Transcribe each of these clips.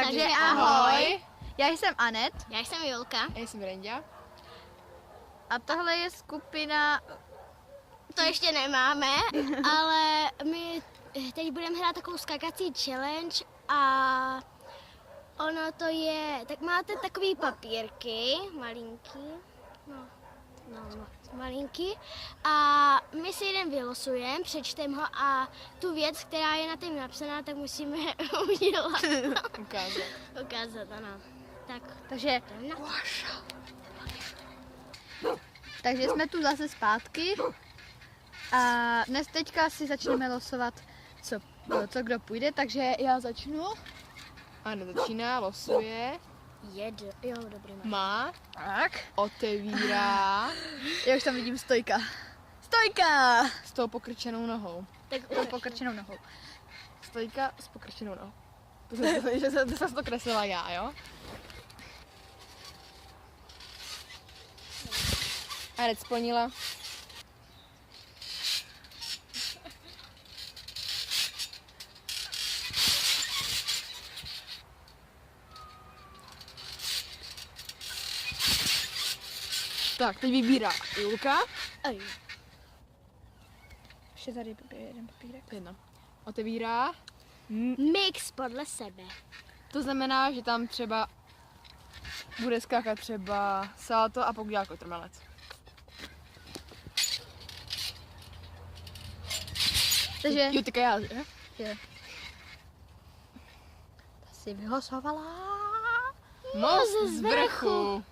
Takže ahoj. Já jsem Anet. Já jsem Julka. Já jsem Renďa. A tohle je skupina... To ještě nemáme, ale my teď budeme hrát takovou skakací challenge a ono to je, tak máte takový papírky, malinký, no, malinký a my si jeden vylosujeme, přečteme ho a tu věc, která je na tím napsaná, tak musíme udělat. Ukázat, ano. Tak. Takže jsme tu zase zpátky a dnes teďka si začneme losovat, co kdo půjde, takže já začnu. Ano, začíná, losuje. Jo, dobrý. Má. Tak. Otevírá. Já už tam vidím Stojka. Stojka! S tou pokrčenou nohou. Tak s pokrčenou nohou. Stojka s pokrčenou nohou. To jsem to kreslila já, jo? Anet splnila. Tak, teď vybírá Julka. Ještě tady jeden papírek. Jedna. Otevírá. Mix podle sebe. To znamená, že tam třeba bude skákat třeba salto a pokud dělá kotrmelec. Takže... Jo, teďka já, že? Je. Ta si vylosovala. Most z vrchu.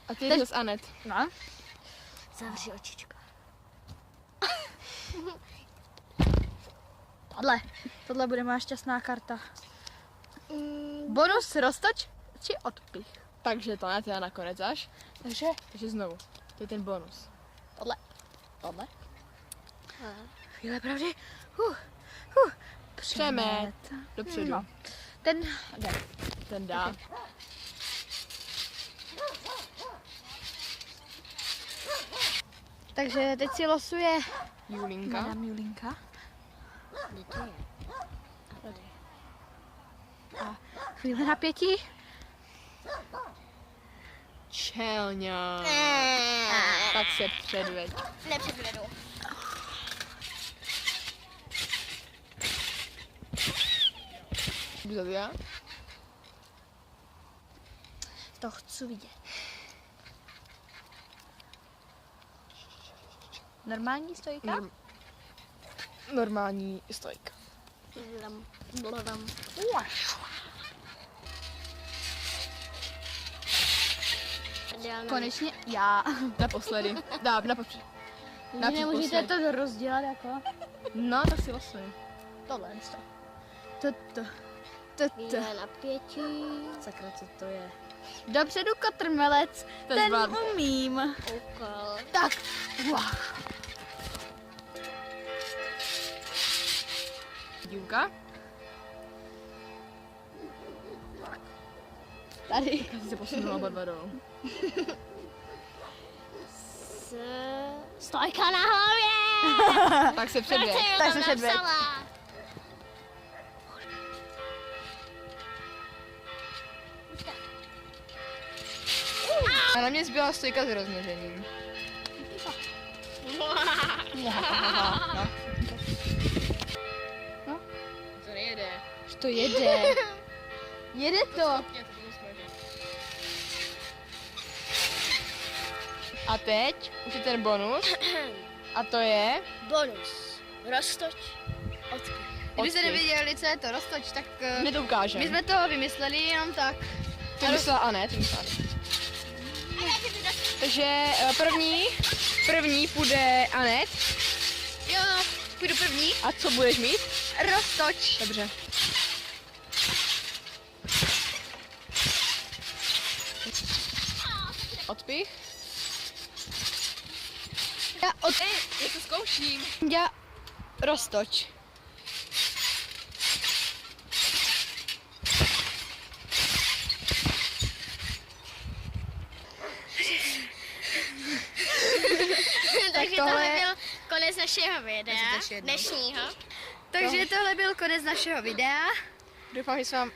A ty jsi z Anet. No. Zavři očičko. Tohle bude má šťastná karta. Bonus roztoč či odpich. Takže to ne, teda nakonec až. Takže znovu. To je ten bonus. Tohle. Chvíle pravdy. Přemet. Dopředu. No. Ten jde. Ten dá. Okay. Takže teď si losuje Julinka. Madame Julinka. A chvíle napětí. Čelňa. Tak se předveď. Nepředvedu. Jdu za to já? To chci vidět. Normální Stojka? Normální stojka. Konečně já. Naposledy. Dá, naposledy. Nemůžete to rozdělat jako? No, tak si losuj. Tohle. To. Chvíle napětí. Sakra, co to je? Dopředu kotrmelec, ten zvládnu. umím. Úkol. Tak. Julka. Tady. Asi se posunula oba dva dolů. Stojka na hlavě! Tak se předveď. Tak se předveď. A na mě zbyla stojka s rozměřením. No. To nejede. Už to jede. Jede to. A teď už je ten bonus. A to je... Bonus. Roztoč. Odpich. Kdybyste nevěděli, co je to roztoč, tak My to ukážeme. my jsme to vymysleli jenom tak. To myslela Anet. Takže první půjde Anet. Jo, půjdu první. A co budeš mít? Roztoč. Dobře. Odpich. Já Já to zkouším. Já roztoč. Takže konec našeho videa, ještě jednou. dnešního. Takže tohle byl konec našeho videa. Doufám, že se vám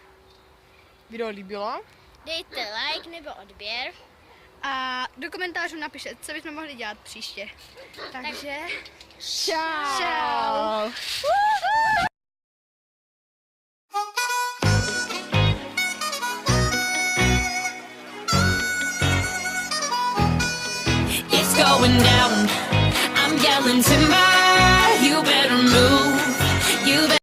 video líbilo. Dejte like nebo odběr. A do komentářů napište, co bychom mohli dělat příště. Takže Čau. čau. It's going down. I'm yelling timber.